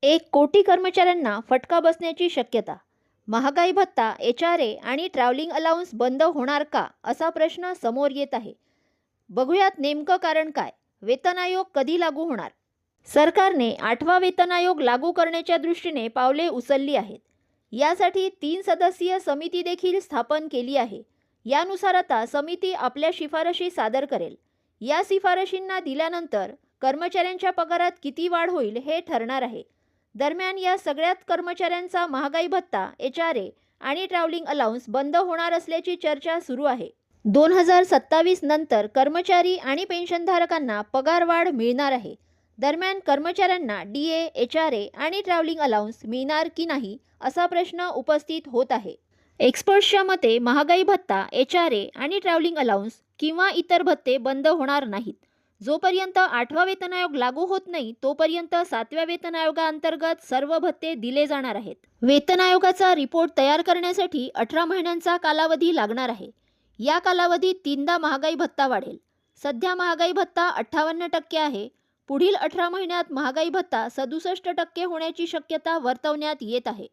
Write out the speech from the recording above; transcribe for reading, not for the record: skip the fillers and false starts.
1 कोटी कर्मचाऱ्यांना फटका बसण्याची शक्यता. महागाई भत्ता, एचआरए आणि ट्रॅव्हलिंग अलाउन्स बंद होणार का, असा प्रश्न समोर येत आहे. बघूयात नेमकं कारण काय. वेतन आयोग कधी लागू होणार? सरकारने 8वा वेतन आयोग लागू करण्याच्या दृष्टीने पावले उचलली आहेत. यासाठी 3 सदस्यीय समिती देखील स्थापन केली आहे. यानुसार आता समिती आपल्या शिफारशी सादर करेल. या शिफारशींना दिल्यानंतर कर्मचाऱ्यांच्या पगारात किती वाढ होईल हे ठरणार आहे. दरम्यान या सगळ्यात कर्मचाऱ्यांचा महागाई भत्ता, एचआरए आणि ट्रॅव्हलिंग अलाउन्स बंद होणार असल्याची चर्चा सुरू आहे. 2027 नंतर कर्मचारी आणि पेन्शनधारकांना पगारवाढ मिळणार आहे. दरम्यान कर्मचाऱ्यांना डीए, एचआरए आणि ट्रॅव्हलिंग अलाउन्स मिळणार की नाही, असा प्रश्न उपस्थित होत आहे. एक्सपर्ट्सच्या मते महागाई भत्ता, एचआरए आणि ट्रॅव्हलिंग अलाउन्स किंवा इतर भत्ते बंद होणार नाहीत. जोपर्यंत 8वा वेतन आयोग लागू होत नाही तोपर्यंत 7व्या वेतन आयोगाअंतर्गत सर्व भत्ते दिले जाणार आहेत. वेतन आयोगाचा रिपोर्ट तयार करण्यासाठी 18 महिन्यांचा कालावधी लागणार आहे. या कालावधीत 3दा महागाई भत्ता वाढेल. सध्या महागाई भत्ता 58% आहे. पुढील 18 महिन्यात महागाई भत्ता 67% होण्याची शक्यता वर्तवण्यात येत आहे.